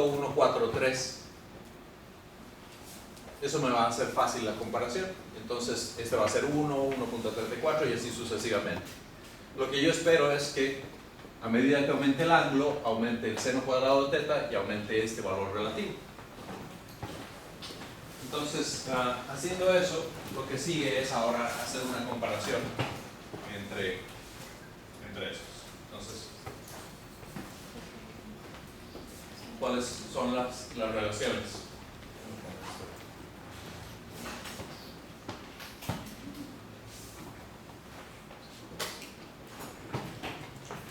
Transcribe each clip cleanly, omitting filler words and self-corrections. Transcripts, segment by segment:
1, 4, 3. Eso me va a hacer fácil la comparación. Entonces este va a ser 1, 1.34 y así sucesivamente. Lo que yo espero es que a medida que aumente el ángulo, aumente el seno cuadrado de teta y aumente este valor relativo. Entonces, haciendo eso, lo que sigue es ahora hacer una comparación entre estos. Entonces, ¿cuáles son las relaciones?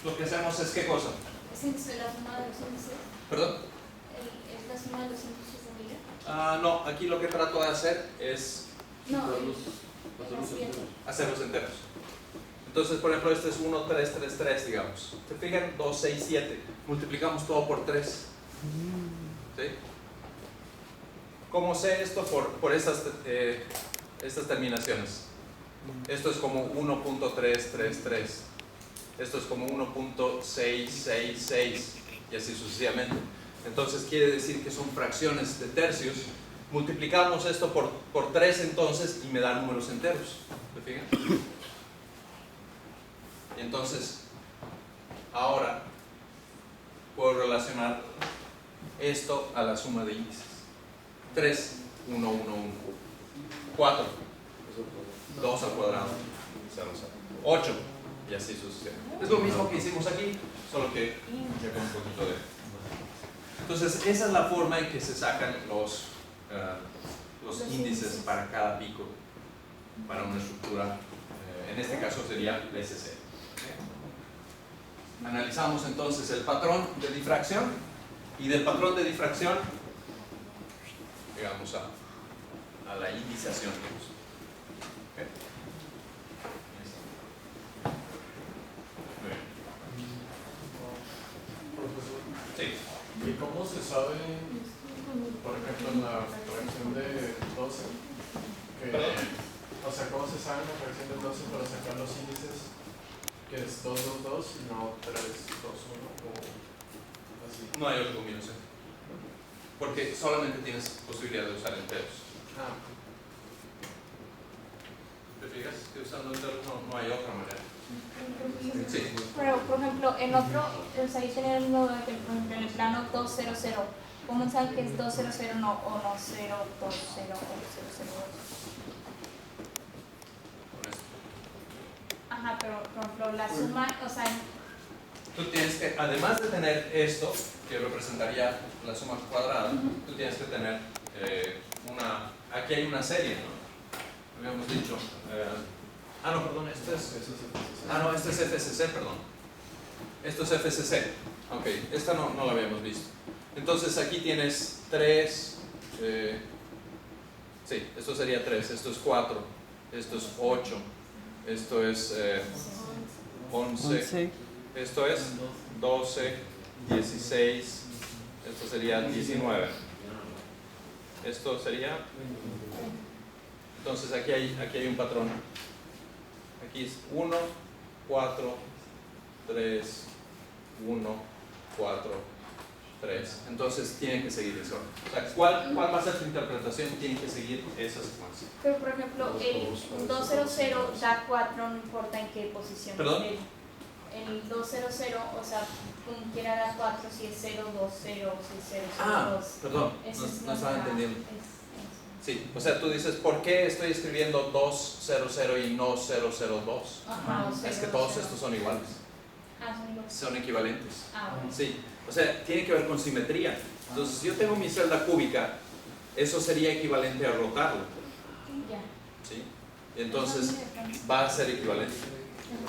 Lo que hacemos es, ¿qué cosa? ¿Es la suma de los índices? ¿Perdón? ¿Es la suma de los índices de Miller? No, aquí lo que trato de hacer es No, hacerlos enteros. Entonces, por ejemplo, este es 1, 3, 3, 3, digamos. ¿Se fijan? 2, 6, 7. Multiplicamos todo por 3. ¿Sí? ¿Cómo sé esto? Por estas terminaciones. Esto es como 1.333. Esto es como 1.666 y así sucesivamente. Entonces quiere decir que son fracciones de tercios. Multiplicamos esto por 3 entonces y me da números enteros. ¿Se fijan? Y entonces, ahora puedo relacionar esto a la suma de índices. 3, 1, 1, 1. 4, 2 al cuadrado. 0, 0. 8. Y así sucesivamente. Es lo mismo que hicimos aquí, solo que ya con un poquito de... Entonces, esa es la forma en que se sacan los índices para cada pico, para una estructura, en este caso sería BCC. Analizamos entonces el patrón de difracción, y del patrón de difracción llegamos a la indización. Sí. ¿Y cómo se sabe, por ejemplo, en la fracción de 12? O sea, ¿cómo se sabe en la fracción de 12 para sacar los índices? Que es 2, 2, 2 y no 3, 2, 1 o así. No hay otra combinación. Porque solamente tienes posibilidad de usar enteros. ¿Te fijas? Que usando enteros no hay otra manera. Sí. Pero, por ejemplo, en otro, o sea, ahí teniendo por ejemplo, en el plano 200, ¿cómo saben que es 200 no, o no 020 o 002? Ajá, pero por ejemplo, la suma, o sea... Tú tienes que, además de tener esto, que representaría la suma cuadrada, tú tienes que tener aquí hay una serie, ¿no? Habíamos dicho, no, perdón, esto es FCC, perdón. Esto es FCC. Ok, esta no la habíamos visto. Entonces aquí tienes 3, sí, esto sería 3, esto es 4, esto es 8, esto es 11, esto es 12, 16, esto sería 19. Esto sería... Entonces aquí hay un patrón. Aquí es 1, 4, 3, 1, 4, 3. Entonces tienen que seguir eso. O sea, ¿cuál va a ser tu interpretación? Tienen que seguir esa secuencia. Pero por ejemplo, el 200 da 4, no importa en qué posición. ¿Perdón? El 200, o sea, como quiera dar 4 si es 020 si es 002. Perdón, no estaba entendiendo. Sí, o sea, tú dices, ¿por qué estoy escribiendo 200 y no 002? Ajá, Es que todos estos son iguales. Son iguales. Son equivalentes. Bueno. Sí, o sea, tiene que ver con simetría. Entonces, si yo tengo mi celda cúbica, eso sería equivalente a rotarlo. Ya. ¿Sí? Entonces, va a ser equivalente.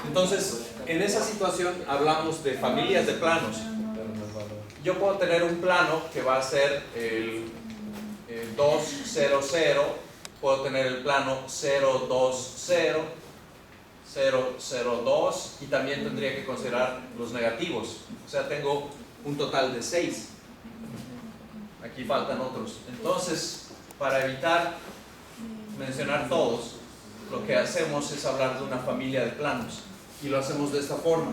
Entonces, en esa situación hablamos de familias de planos. Yo puedo tener un plano que va a ser el 200, puedo tener el plano 020, 002 y también tendría que considerar los negativos. O sea, tengo un total de 6. Aquí faltan otros. Entonces, para evitar mencionar todos, lo que hacemos es hablar de una familia de planos y lo hacemos de esta forma.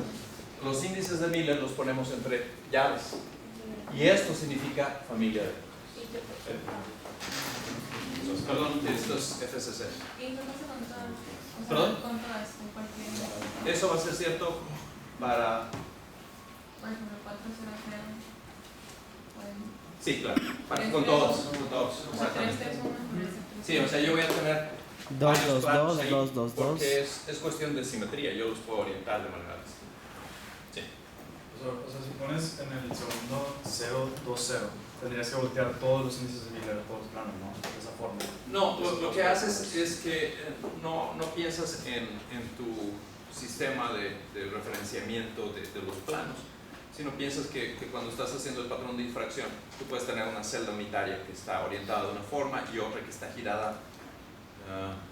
Los índices de Miller los ponemos entre llaves Y esto significa familia de perdón, esto es FCC. ¿Y qué pasa con todas? O sea, ¿Perdón? con todas, con cualquier. Eso va a ser cierto para... Por ejemplo, 400. Sí, claro, con todos, exactamente. Sí, o sea, yo voy a tener 2, varios 2, planos 2, ahí 2, 2, 2. porque es cuestión de simetría, yo los puedo orientar de manera distinta. Sí. O sea, si pones en el segundo 0, 2, 0, tendrías que voltear todos los índices de Miller, todos los planos, ¿no? De esa forma. No, lo que haces es que no piensas en tu sistema de referenciamiento de los planos, sino piensas que cuando estás haciendo el patrón de difracción, tú puedes tener una celda unitaria que está orientada de una forma y otra que está girada,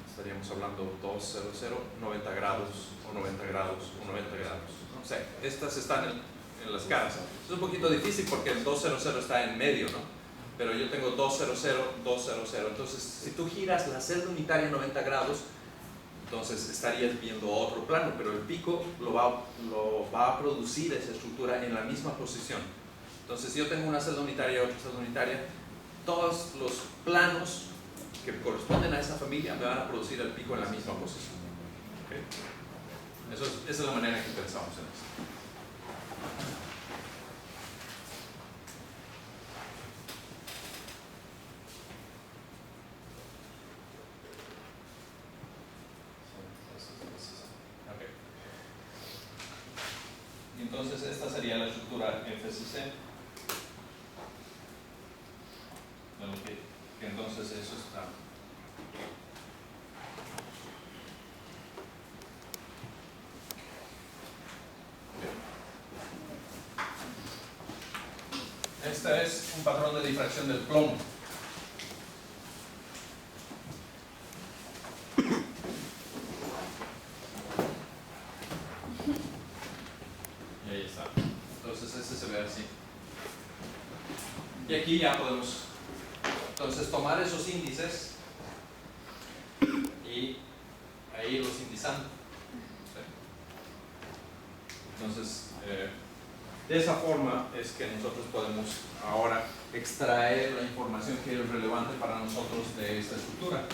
estaríamos hablando 2, 0, 0, 90 grados o 90 grados o 90 grados. O sea, estas están en las caras. Es un poquito difícil porque el 2, 0, 0 está en medio, ¿no? Pero yo tengo 2, 0, 0, 2, 0, 0. Entonces, si tú giras la celda unitaria 90 grados, entonces estarías viendo otro plano, pero el pico lo va a producir esa estructura en la misma posición. Entonces, si yo tengo una celda unitaria y otra celda unitaria, todos los planos que corresponden a esa familia me van a producir el pico en la misma posición. ¿Okay? Esa es la manera en que pensamos en esto. Entonces esta sería la estructura FCC, de lo que entonces eso está. Este es un patrón de difracción del plomo. Y ahí está. Entonces este se ve así. Y aquí ya podemos entonces tomar esos índices y ahí irlos indizando. Entonces, de esa forma es que nosotros podemos ahora extraer la información que es relevante para nosotros de esta estructura.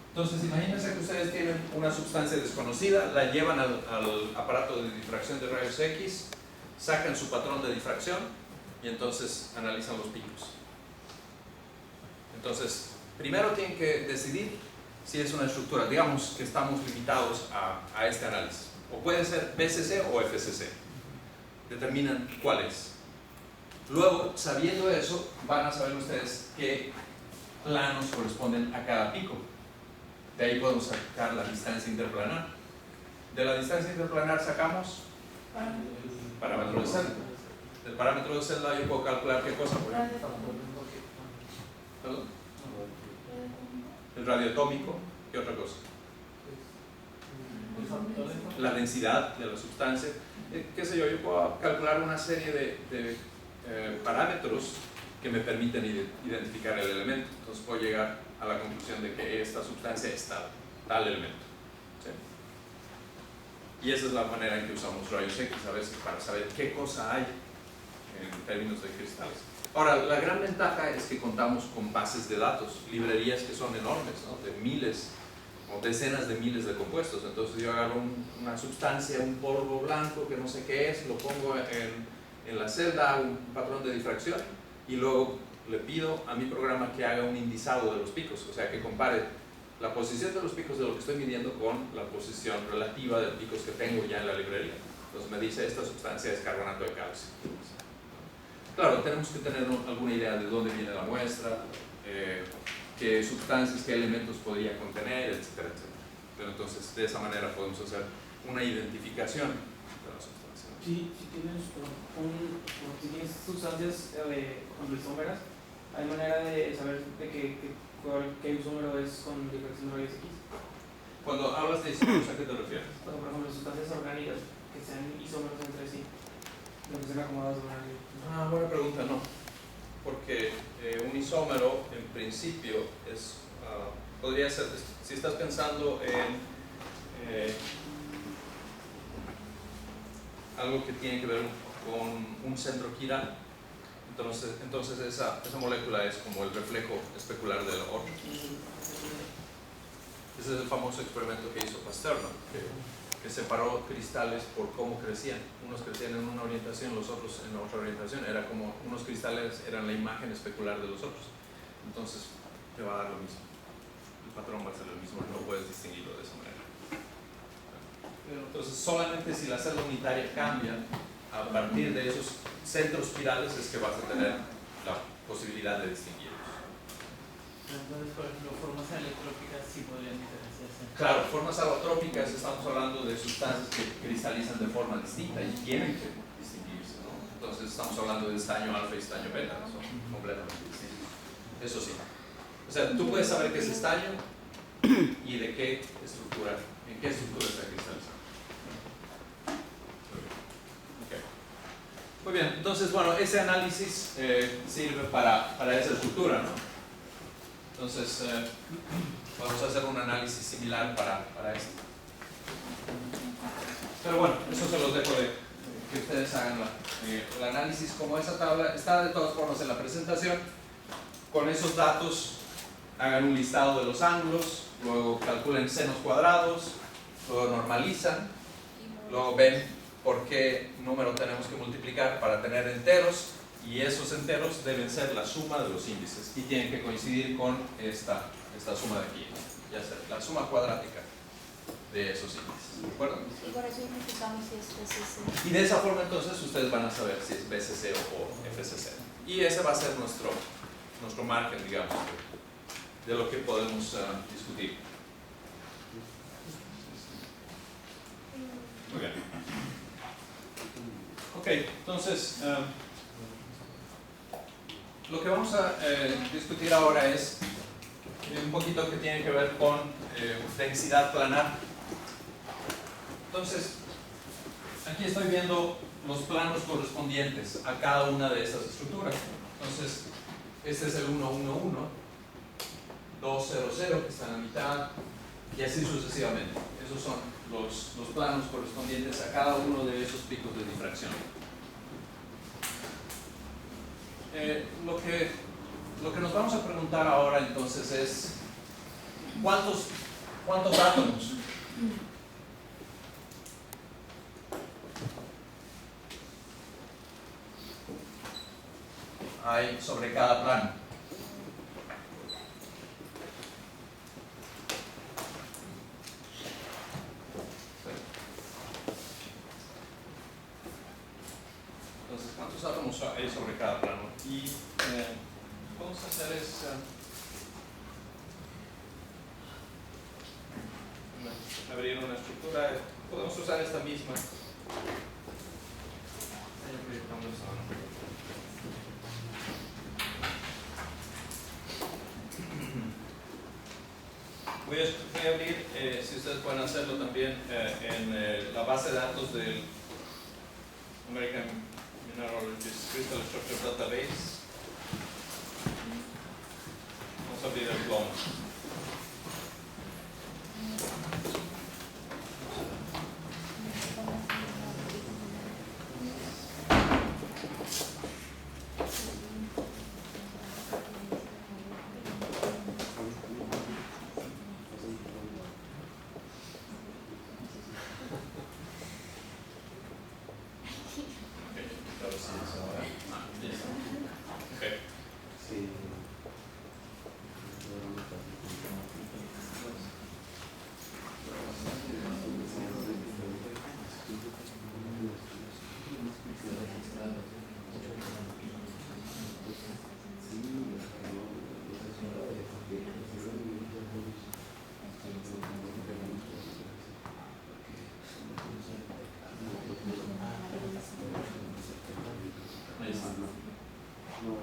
Entonces, imagínense que ustedes tienen una sustancia desconocida, la llevan al aparato de difracción de rayos X, sacan su patrón de difracción y entonces analizan los picos. Entonces, primero tienen que decidir si es una estructura, digamos que estamos limitados a este análisis. O puede ser BCC o FCC. Determinan cuál es. Luego, sabiendo eso, van a saber ustedes qué planos corresponden a cada pico. De ahí podemos sacar la distancia interplanar. De la distancia interplanar sacamos parámetro de celda. Del parámetro de celda yo puedo calcular qué cosa, por ejemplo. ¿Perdón? El radio atómico, ¿qué otra cosa? La densidad de la sustancia, qué sé yo puedo calcular una serie de parámetros que me permiten identificar el elemento. Entonces puedo llegar a la conclusión de que esta sustancia es tal elemento. ¿Sí? Y esa es la manera en que usamos rayos X a veces para saber qué cosa hay en términos de cristales. Ahora, la gran ventaja es que contamos con bases de datos, librerías que son enormes, ¿no? De miles o decenas de miles de compuestos. Entonces yo agarro una sustancia, un polvo blanco que no sé qué es, lo pongo en la celda, hago un patrón de difracción y luego le pido a mi programa que haga un indizado de los picos, o sea que compare la posición de los picos de lo que estoy midiendo con la posición relativa de picos que tengo ya en la librería. Entonces me dice esta sustancia es carbonato de calcio. Claro, tenemos que tener alguna idea de dónde viene la muestra, qué sustancias, qué elementos podría contener, etcétera, etcétera. Pero entonces de esa manera podemos hacer una identificación de la sustancia. Si tienes sustancias, por ejemplo, isómeras, ¿hay manera de saber de qué isómero es con difracción de rayos X? Cuando hablas de isómeros, ¿a qué te refieres? Por ejemplo, sustancias orgánicas que sean isómeros entre sí, que estén acomodados de manera. Buena pregunta, no. Porque un isómero, en principio, podría ser, si estás pensando en algo que tiene que ver con un centro quiral, Entonces esa molécula es como el reflejo especular de la otra. Ese es el famoso experimento que hizo Pasteur, ¿no? Que separó cristales por cómo crecían. Unos crecían en una orientación, los otros en otra orientación. Era como unos cristales eran la imagen especular de los otros. Entonces te va a dar lo mismo. El patrón va a ser el mismo, no puedes distinguirlo de esa manera. Entonces solamente si la celda unitaria cambia a partir de esos centros quirales es que vas a tener la posibilidad de distinguirlos. Entonces, por ejemplo, formas alotrópicas sí podrían diferenciarse. Claro, formas alotrópicas estamos hablando de sustancias que cristalizan de forma distinta y tienen que distinguirse, ¿no? Entonces estamos hablando de estaño alfa y estaño beta, ¿no? Son completamente distintos. Eso sí. O sea, tú puedes saber qué es estaño y de qué estructura, en qué estructura está cristalizado. Okay. Muy bien, entonces bueno, ese análisis sirve para esa estructura, ¿no? Entonces, vamos a hacer un análisis similar para esto. Pero bueno, eso se los dejo de que ustedes hagan el análisis. Como esa tabla está de todas formas en la presentación, con esos datos hagan un listado de los ángulos, luego calculen senos cuadrados, luego normalizan, luego ven por qué número tenemos que multiplicar para tener enteros. Y esos enteros deben ser la suma de los índices y tienen que coincidir con esta suma de aquí, ya sea la suma cuadrática de esos índices, ¿de acuerdo? Y con eso identificamos si es BCC. Y de esa forma entonces ustedes van a saber si es BCC o FCC. Y ese va a ser nuestro margen, digamos, de lo que podemos discutir. Muy bien. Ok, entonces lo que vamos a discutir ahora es un poquito que tiene que ver con densidad planar. Entonces, aquí estoy viendo los planos correspondientes a cada una de estas estructuras. Entonces, este es el 1, 1, 1, 2, 0, 0, que está en la mitad, y así sucesivamente. Esos son los planos correspondientes a cada uno de esos picos de difracción. Lo que nos vamos a preguntar ahora entonces es ¿cuántos átomos hay sobre cada plano? Entonces, ¿cuántos átomos hay sobre cada plano? Y vamos a hacer es abrir una estructura. Podemos usar esta misma. Voy a abrir, si ustedes pueden hacerlo también, en la base de datos del American Mineralogist Crystal Structure Database. Vamos a abrir el plomo.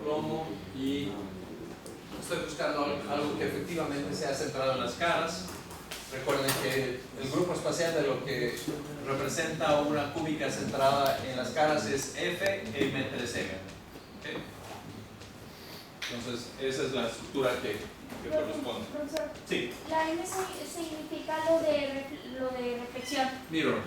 Plomo, y estoy buscando algo que efectivamente sea centrado en las caras. Recuerden que el grupo espacial de lo que representa una cúbica centrada en las caras es F e M3M. ¿Okay? Entonces, esa es la estructura que corresponde. Profesor, Sí, la M significa lo de reflexión. mirror.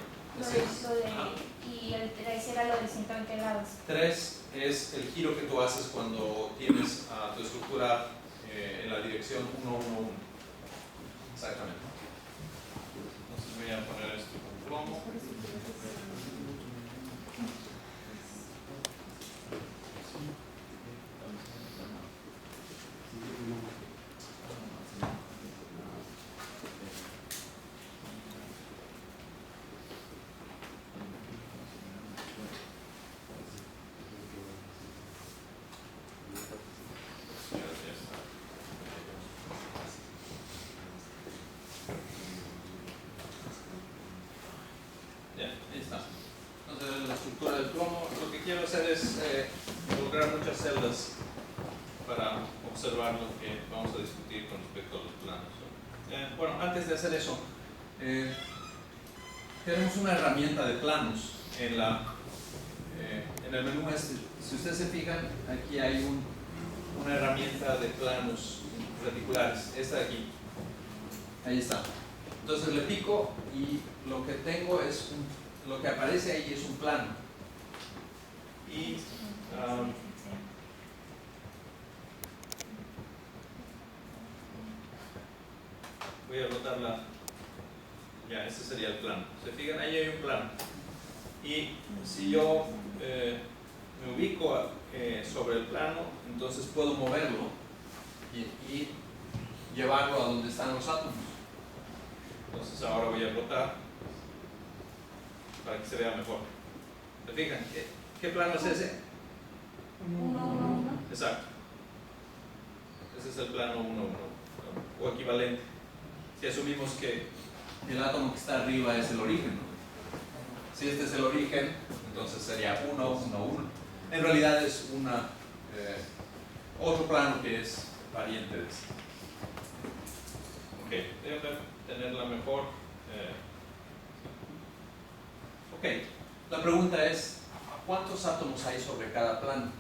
Y el 3 era lo de 120 grados. 3 es el giro que tú haces cuando tienes a tu estructura en la dirección 1, 1, 1. Exactamente. Entonces voy a poner esto con plomo. Ya, ahí está. Entonces la estructura del plomo, lo que quiero hacer es involucrar muchas celdas para observar lo que vamos a discutir con respecto a los planos. Bueno, antes de hacer eso, tenemos una herramienta de planos en el menú este. Si ustedes se fijan, aquí hay una herramienta de planos reticulares, esta de aquí. Ahí está. Entonces le pico y lo que tengo es lo que aparece ahí es un plano. Y voy a rotarla. Ya, este sería el plano. Se fijan, ahí hay un plano. Y si yo me ubico sobre el plano, entonces puedo moverlo y llevarlo a donde están los átomos. Entonces ahora voy a rotar para que se vea mejor. ¿Se fijan? ¿Qué plano es ese? 1, 1, 1. Exacto. Ese es el plano 1, 1 o equivalente. Si asumimos que el átomo que está arriba es el origen, ¿no? Si este es el origen, entonces sería 1, 1, 1. En realidad es otro plano que es pariente de este. Ok, déjame tenerla mejor. Ok, la pregunta es, ¿cuántos átomos hay sobre cada plano?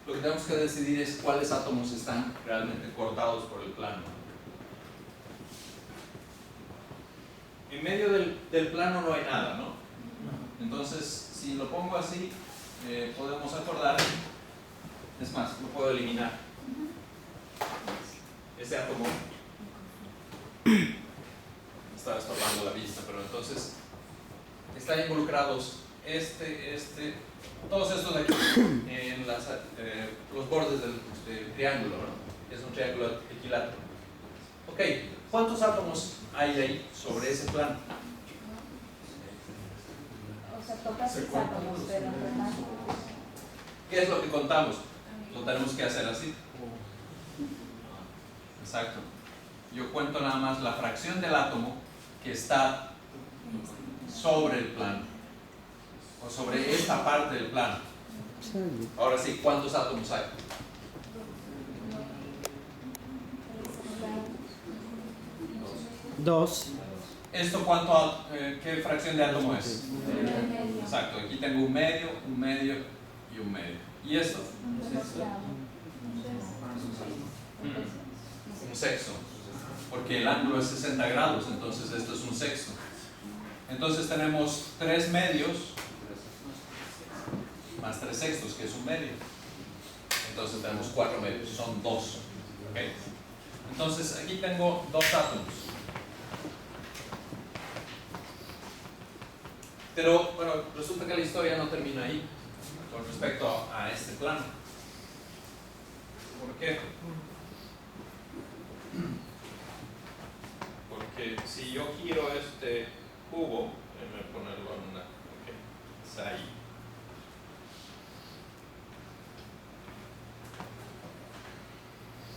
Lo que tenemos que decidir es cuáles átomos están realmente cortados por el plano. En medio del plano no hay nada, ¿no? Entonces, si lo pongo así, podemos acordar, es más, lo puedo eliminar. Ese átomo estaba estorbando la vista, pero entonces están involucrados todos estos de aquí en los bordes del triángulo, ¿no? Es un triángulo equilátero. Ok, ¿cuántos átomos hay ahí sobre ese plano? O sea, toca 6 átomos, pero en realidad. ¿Qué es lo que contamos? Lo tenemos que hacer así. Exacto. Yo cuento nada más la fracción del átomo que está sobre el plano, o sobre esta parte del plano. Ahora sí, ¿cuántos átomos hay? 2. ¿Esto qué fracción de átomo es? Exacto, aquí tengo un medio y un medio. ¿Y esto? Un sexto, porque el ángulo es 60 grados, entonces esto es un sexto. Entonces tenemos 3 medios más 3 sextos, que es un medio. Entonces tenemos 4 medios, son 2. ¿Okay? Entonces aquí tengo 2 átomos. Pero bueno, resulta que la historia no termina ahí con respecto a este plano. ¿Por qué? Porque si yo giro este cubo, déjame ponerlo en una. Ok, está ahí.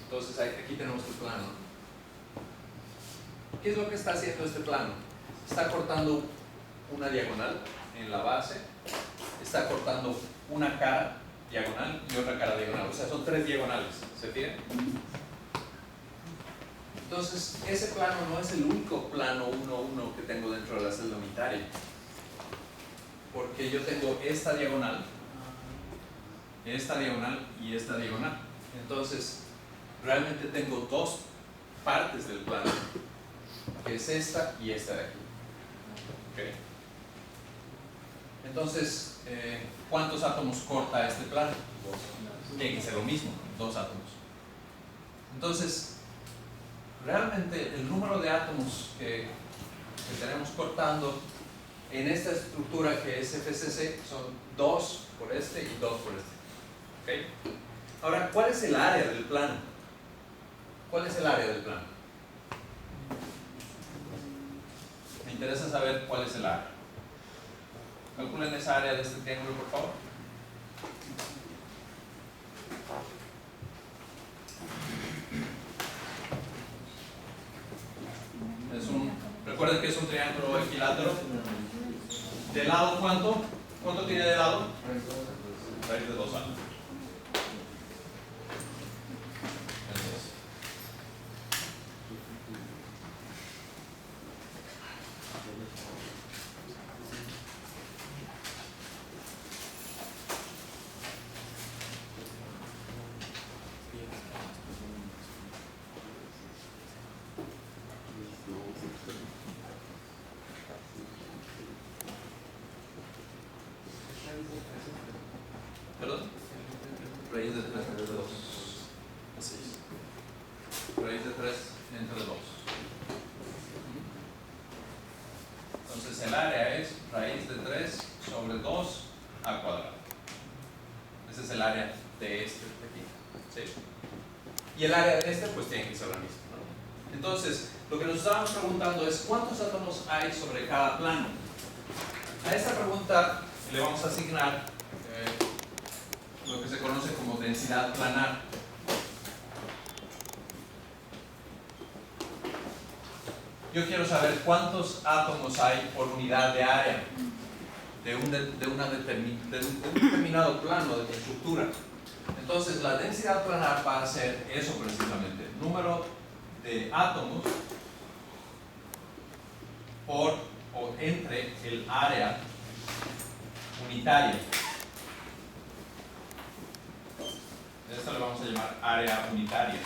Entonces aquí tenemos el plano. ¿Qué es lo que está haciendo este plano? Está cortando una diagonal en la base, está cortando una cara diagonal y otra cara diagonal, o sea, son 3 diagonales, ¿se fijan? Entonces, ese plano no es el único plano 1,1 que tengo dentro de la celda unitaria, porque yo tengo esta diagonal esta diagonal y esta diagonal. Entonces, realmente tengo dos partes del plano, que es esta y esta de aquí. ¿Okay? Entonces, ¿cuántos átomos corta este plano? Tiene que ser lo mismo, 2 átomos. Entonces, realmente el número de átomos que tenemos cortando en esta estructura que es FCC son 2 por este y 2 por este. ¿Okay? Ahora, ¿cuál es el área del plano? ¿Cuál es el área del plano? Me interesa saber cuál es el área. Calculen esa área de este triángulo, por favor. Recuerden que es un triángulo equilátero. ¿De lado cuánto? ¿Cuánto tiene de lado? Raíz de 2 átomos. ¿Perdón? Raíz de 3 entre 2. Así es. Raíz de 3 entre 2. Entonces el área es raíz de 3 sobre 2 al cuadrado. Ese es el área de este de aquí. ¿Sí? Y el área de este pues tiene que ser la misma, ¿no? Entonces, lo que nos estábamos preguntando es ¿cuántos átomos hay sobre cada plano? A esta pregunta le vamos a asignar lo que se conoce como densidad planar. Yo quiero saber cuántos átomos hay por unidad de área de un determinado plano de estructura. Entonces la densidad planar va a ser eso precisamente, número de átomos por o entre el área unitaria. Esto le vamos a llamar área unitaria.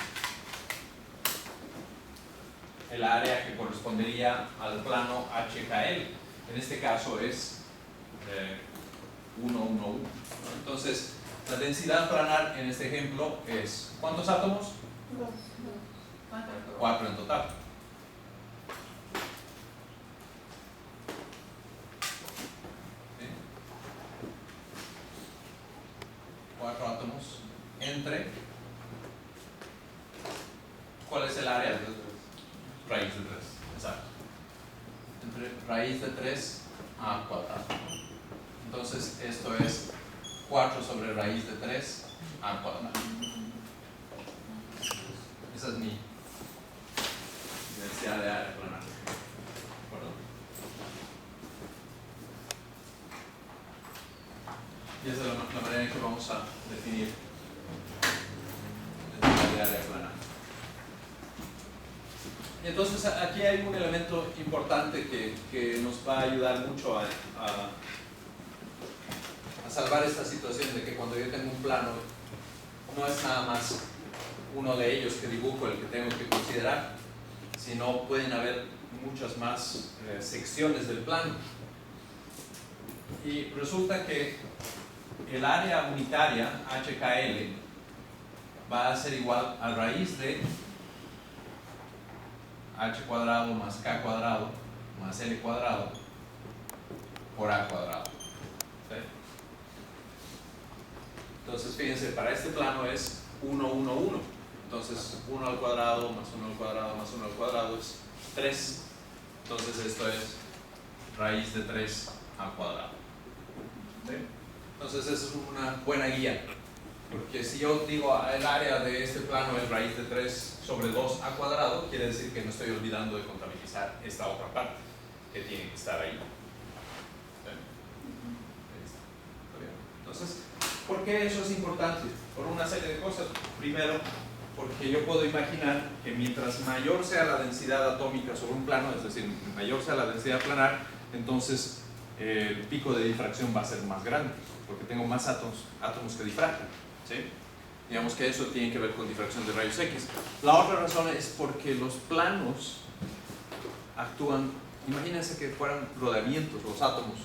El área que correspondería al plano HKL. En este caso es 1, 1, 1. Entonces, la densidad planar en este ejemplo es ¿cuántos átomos? 4 en total. ¿Sí? 4 átomos entre, ¿cuál es el área? Raíz de 3, exacto. Entre raíz de 3 a cuadrado. Entonces esto es 4 sobre raíz de 3 a cuadrado. Esa es mi densidad de área planar. ¿De acuerdo? Y esa es la manera en que vamos a definir densidad de área planar. Y entonces aquí hay un elemento importante que nos va a ayudar mucho a salvar esta situación de que cuando yo tengo un plano no es nada más uno de ellos que dibujo el que tengo que considerar, sino pueden haber muchas más secciones del plano. Y resulta que el área unitaria HKL va a ser igual a raíz de h cuadrado más k cuadrado más l cuadrado por a cuadrado. ¿Sí? Entonces fíjense, para este plano es 1, 1, 1. Entonces 1 al cuadrado más 1 al cuadrado más 1 al cuadrado es 3. Entonces esto es raíz de 3 al cuadrado. ¿Sí? Entonces esa es una buena guía. Porque si yo digo el área de este plano es raíz de 3 sobre 2 a cuadrado, quiere decir que no estoy olvidando de contabilizar esta otra parte que tiene que estar ahí. ¿Sí? Entonces, ¿por qué eso es importante? Por una serie de cosas. Primero, porque yo puedo imaginar que mientras mayor sea la densidad atómica sobre un plano, es decir, mayor sea la densidad planar, entonces el pico de difracción va a ser más grande, porque tengo más átomos que difractan, ¿sí? Digamos que eso tiene que ver con difracción de rayos X. La otra razón es porque los planos actúan, imagínense que fueran rodeamientos los átomos.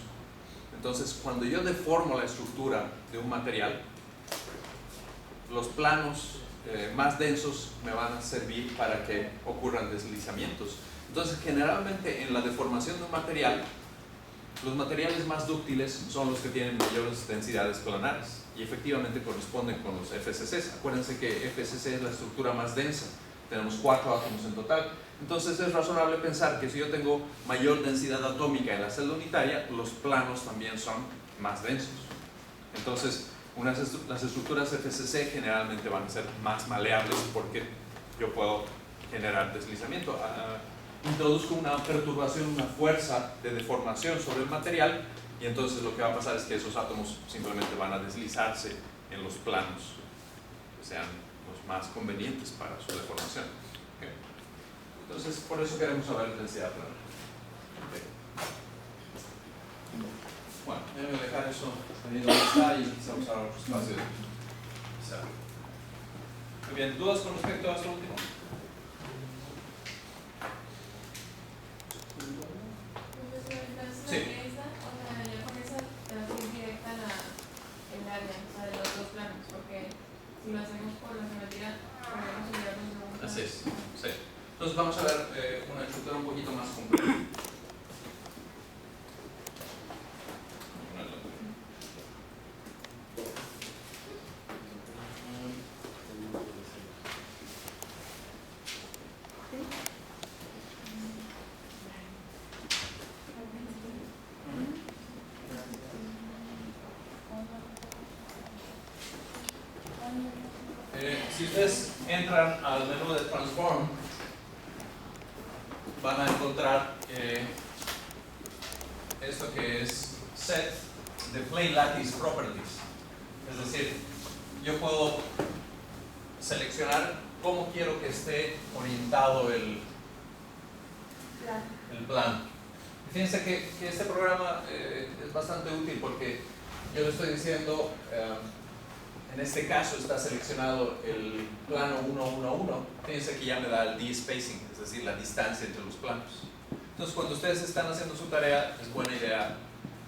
Entonces, cuando yo deformo la estructura de un material, los planos más densos me van a servir para que ocurran deslizamientos. Entonces, generalmente en la deformación de un material, los materiales más dúctiles son los que tienen mayores densidades planares y efectivamente corresponden con los FCCs. Acuérdense que FCC es la estructura más densa, tenemos 4 átomos en total. Entonces es razonable pensar que si yo tengo mayor densidad atómica en la celda unitaria, los planos también son más densos. Entonces, las estructuras FCC generalmente van a ser más maleables porque yo puedo generar deslizamiento. Introduzco una perturbación, una fuerza de deformación sobre el material y entonces lo que va a pasar es que esos átomos simplemente van a deslizarse en los planos que sean los más convenientes para su deformación. ¿Okay? Entonces, por eso queremos saber densidad planar. Okay. Bueno, déjenme dejar eso ahí donde está y quizá usar otro espacio. Muy bien, ¿dudas con respecto a esto último? Sí. Esa, o sea, ya con esa relación directa el área, o sea, de los dos planos, porque si lo hacemos por la geometría, podemos olvidarnos de un. Así es, sí. Entonces vamos a ver una estructura un poquito más compleja. Si ustedes entran al menú de Transform, van a encontrar esto que es Set de Plane Lattice Properties. Es decir, yo puedo seleccionar cómo quiero que esté orientado el plano. Fíjense que este programa es bastante útil porque yo le estoy diciendo, en este caso está seleccionado el plano 1, 1, 1. Fíjense que ya me da el D-spacing, es decir, la distancia entre los planos. Entonces, cuando ustedes están haciendo su tarea, es buena idea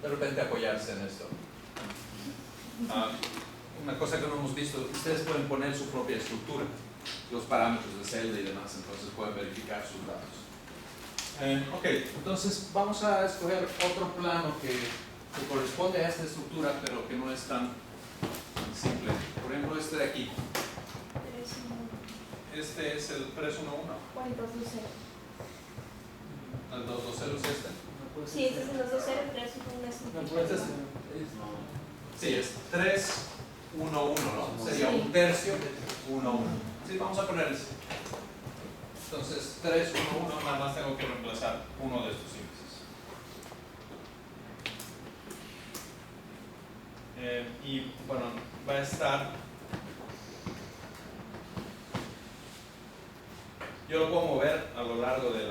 de repente apoyarse en esto. Una cosa que no hemos visto, ustedes pueden poner su propia estructura, los parámetros de celda y demás, entonces pueden verificar sus datos. Ok, entonces vamos a escoger otro plano que corresponde a esta estructura, pero que no es tan simple. Por ejemplo, este de aquí. Este es el 311. ¿Cuál 220? ¿El 220 es este? Sí, este es el 220, 311. Sí, es 311, ¿no? Sería un tercio, 1, 1. Sí, vamos a poner ese. Entonces, 311, nada más tengo que reemplazar uno de estos índices. Y bueno, va a estar. Yo lo puedo mover a lo largo de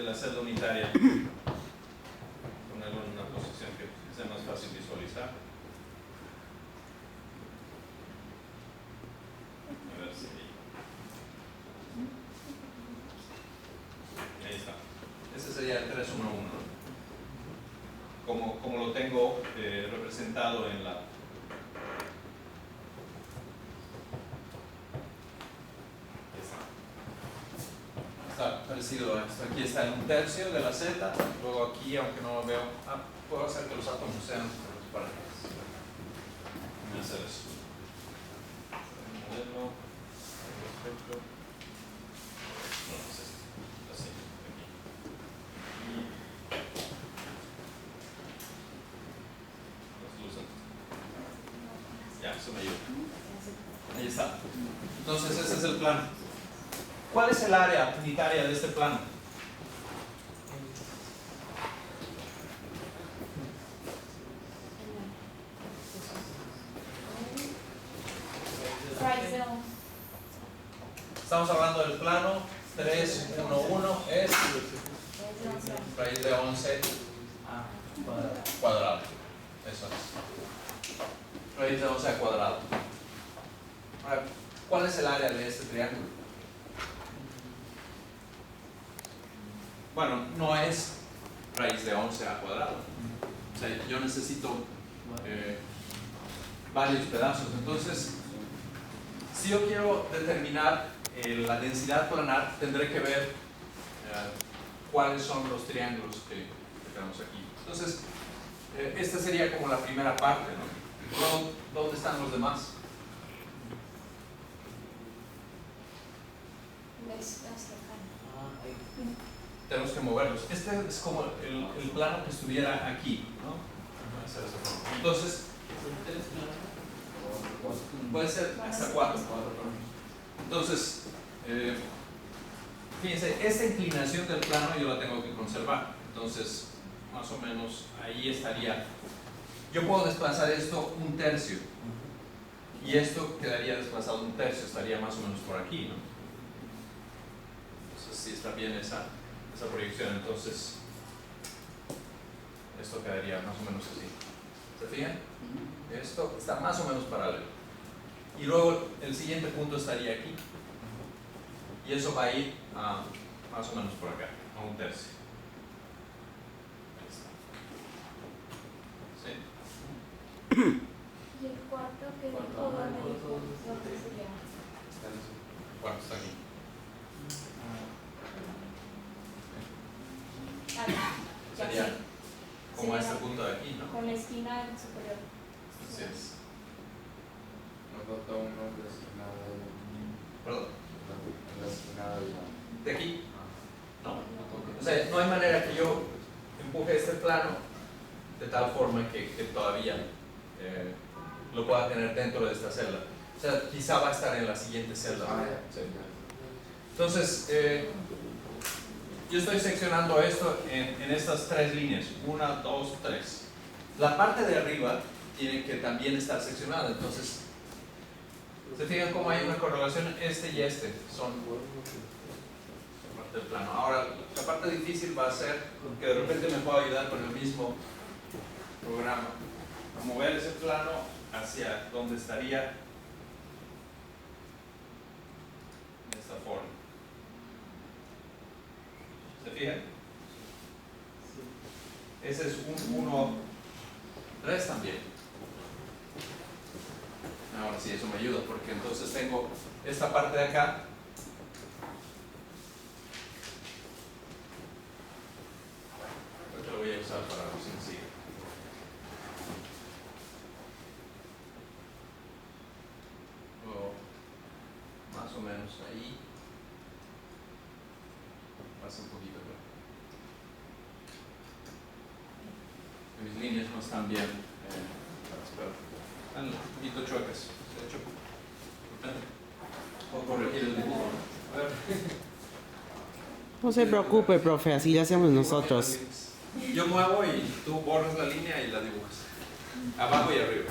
la celda unitaria. Ponerlo en una posición que sea más fácil visualizar. A ver si ahí está. Ese sería el 311, ¿no? Como lo tengo representado en la. Está parecido a esto. Aquí está en un tercio de la Z, luego aquí, aunque no lo veo, puedo hacer que los átomos sean transparentes. Voy a hacer eso. Modelo, espectro. No, es este. Así, aquí. Y los luces. Ya, eso me ayuda. Ahí está. Entonces ese es el plano. ¿Cuál es el área unitaria de este plano? Estamos hablando del plano 3, 1, 1 es raíz de 11 cuadrado. Eso es. Raíz de 11 al cuadrado. Ahora, ¿cuál es el área de este triángulo? Bueno, no es raíz de 11 al cuadrado. O sea, yo necesito varios pedazos. Entonces, si yo quiero determinar la densidad planar, tendré que ver cuáles son los triángulos que tenemos aquí. Entonces, esta sería como la primera parte, ¿no? Luego, ¿dónde están los demás? Tenemos que moverlos. Este es como el plano que estuviera aquí, ¿no? Entonces, puede ser hasta 4. Entonces, fíjense, esta inclinación del plano yo la tengo que conservar. Entonces, más o menos ahí estaría. Yo puedo desplazar esto 1/3. Y esto quedaría desplazado 1/3, estaría más o menos por aquí, ¿no? Entonces, si está bien esa proyección, entonces esto quedaría más o menos así. ¿Se fijan? Esto está más o menos paralelo. Y luego el siguiente punto estaría aquí. Y eso va a ir más o menos por acá, a 1/3. Ahí está. ¿Sí? ¿Y el cuarto que dijo dónde dijo? ¿Dónde sería? Cuarto está aquí. Ah, ya Sería sé. como Sería este punto de aquí, ¿no? con la esquina superior. Así es. Nos falta uno en la esquina ¿Perdón? en la esquina de ¿De aquí? No. O sea, no hay manera que yo empuje este plano de tal forma que todavía lo pueda tener dentro de esta celda. O sea, quizá va a estar en la siguiente celda. Sí. Entonces, yo estoy seccionando esto en estas 3 líneas. 1, 2, 3. La parte de arriba tiene que también estar seccionada. Entonces, ¿se fijan cómo hay una correlación? Este y este son parte del plano. Ahora, la parte difícil va a ser que de repente me puedo ayudar con el mismo programa a mover ese plano hacia donde estaría de esta forma. ¿Se fijan? Ese es un 1, 3 también. Ahora sí, eso me ayuda porque entonces tengo esta parte de acá. Lo voy a usar para lo sencillo. O más o menos ahí. Pasa un poquito, pero mis líneas no están bien. Están un poquito chuecas. De hecho, puedo corregir el dibujo. A ver. No se preocupe, profe, así lo hacemos nosotros. Yo muevo y tú borras la línea y la dibujas. Abajo y arriba.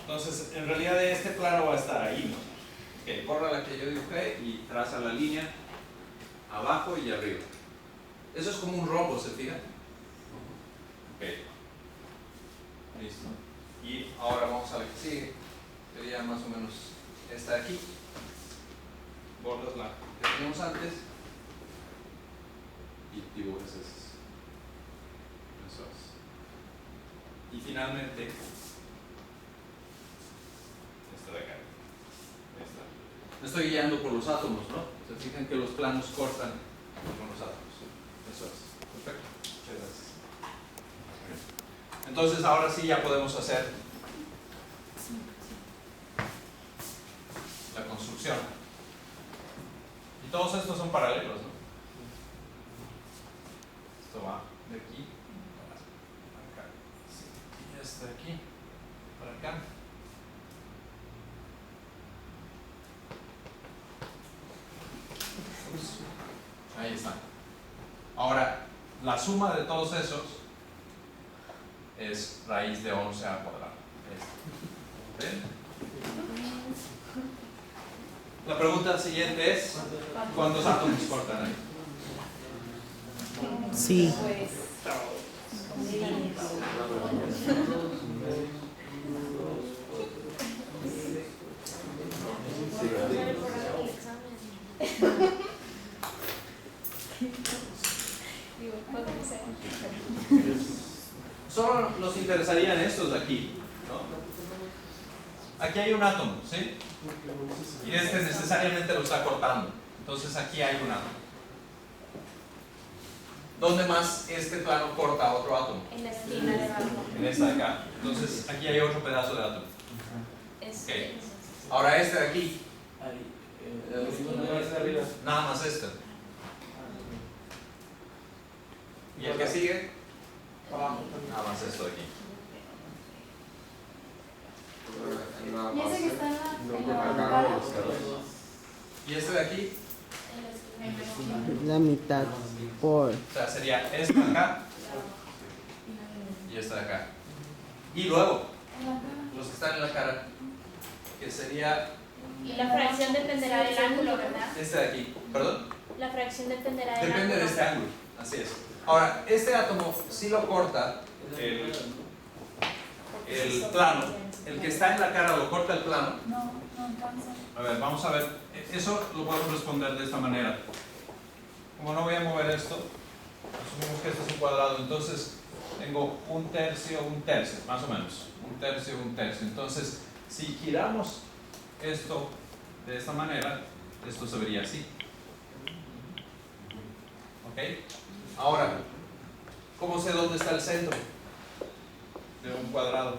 Entonces, en realidad este plano va a estar ahí, ¿no? Ok, borra la que yo dibujé y traza la línea abajo y arriba. Eso es como un rombo, ¿se fijan? Ok. Listo. Y ahora vamos a la que sigue. Sería más o menos esta de aquí. Borras la que teníamos antes y dibujas esas. Eso es. Y finalmente esta de acá. Esta. Me estoy guiando por los átomos, ¿no? Se fijan que los planos cortan con los átomos. Eso es. Perfecto. Muchas gracias. Entonces ahora sí ya podemos hacer la construcción. Y todos estos son paralelos, ¿no? Esto va de aquí para acá. Sí. Y este de aquí para acá. Ahí está. Ahora, la suma de todos esos es raíz de 11 al cuadrado. ¿Ven? La pregunta siguiente es, ¿cuántos átomos cortan ahí? Sí. Solo nos interesarían estos de aquí, ¿no? Aquí hay un átomo, ¿sí? Y este necesariamente lo está cortando. Entonces aquí hay un átomo. ¿Dónde más este plano corta otro átomo? En la esquina de abajo. En esta de acá. Entonces aquí hay otro pedazo de átomo. Es- Ok. Ahora este de aquí, de arriba. nada más este. Y el que sigue, Abajo. nada más esto de aquí. En la Y ese que base, está en la acá, cara, los carros. Y este de aquí, en la esquina. La mitad por. o sea, sería este de acá y este de acá. Y luego, En la cara. los que están en la cara, que sería Y la fracción dependerá del ángulo, ¿verdad? este de aquí. ¿Perdón? La fracción dependerá del Depende de ángulo. este ángulo. Así es. Ahora, este átomo sí lo corta el plano. El que está en la cara lo corta el plano. No, no alcanza. A ver, vamos a ver. Eso lo podemos responder de esta manera. Como no voy a mover esto, asumimos que esto es un cuadrado, entonces tengo un tercio, más o menos. Un tercio. Entonces, si giramos esto de esta manera, esto se vería así. ¿Ok? Ahora, ¿cómo sé dónde está el centro de un cuadrado?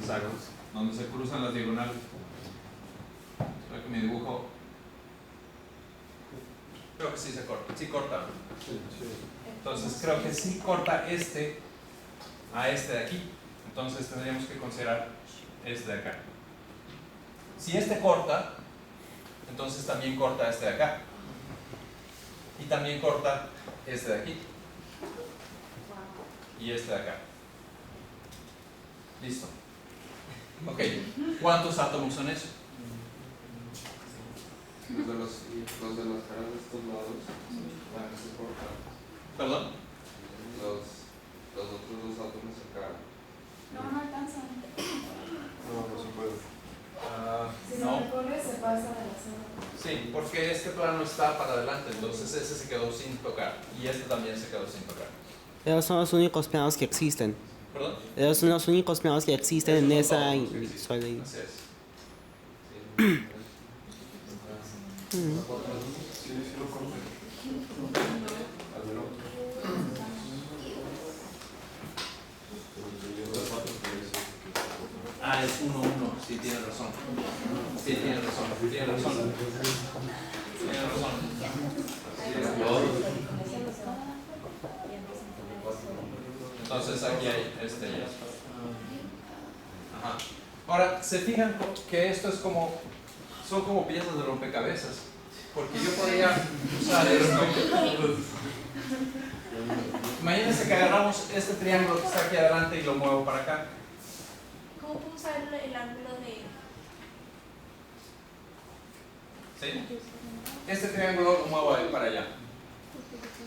Exacto. Donde se cruzan las diagonales. Creo que mi dibujo. Creo que sí se corta. Sí corta. Entonces creo que sí corta este a este de aquí. Entonces tendríamos que considerar este de acá. Si este corta, entonces también corta este de acá. Y también corta este de aquí. Y este de acá. Listo. Ok. ¿Cuántos átomos son esos? Los de las caras de estos lados van a ser cortados. ¿Perdón? Los otros dos átomos acá. No, no alcanza. No se puede. Si No. se recorre, se pasa de la zona. Sí, porque este plano está para adelante, entonces ese se quedó sin tocar. Y este también se quedó sin tocar. Esos son los únicos planos que existen. ¿Perdón? Esos son los únicos planos que existen en Esos son esa todos los que existen. visualización. Así es. Sí, lo corté. Ah, es 1, 1. Sí, tiene razón. Sí, tiene razón. Tiene razón. Tiene razón. Entonces aquí hay este ya. Ajá. Ahora, ¿se fijan que esto es como, son como piezas de rompecabezas? Porque yo podría usar esto. Imagínense que agarramos este triángulo que está aquí adelante y lo muevo para acá. ¿Cómo puedo usar el ángulo de...? ¿Sí? Este triángulo lo muevo ahí para allá.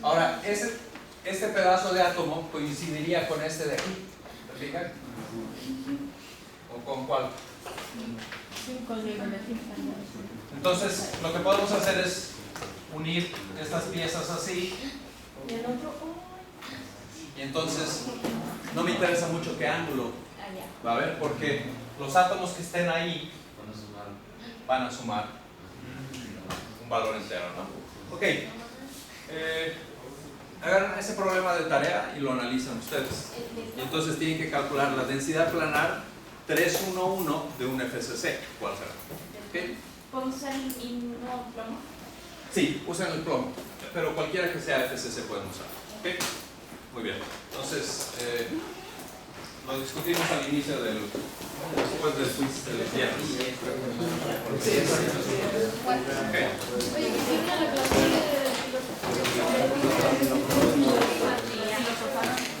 Ahora, este pedazo de átomo coincidiría con este de aquí. ¿Se fijan? ¿O con cuál? Entonces, lo que podemos hacer es unir estas piezas así. Y el otro... Y entonces, no me interesa mucho qué ángulo Allá. va a haber, porque los átomos que estén ahí van a sumar un valor entero, ¿no? Ok. Agarran ese problema de tarea y lo analizan ustedes. Y entonces tienen que calcular la densidad planar 311 de un FCC. ¿Cuál será? ¿Ok? ¿Podemos usar el mismo plomo? Sí, usen el plomo, pero cualquiera que sea FCC pueden usar. ¿Ok? Muy bien. Entonces, lo discutimos al inicio después del quiz del viernes. Sí, exacto. Oye, que tiene la clase de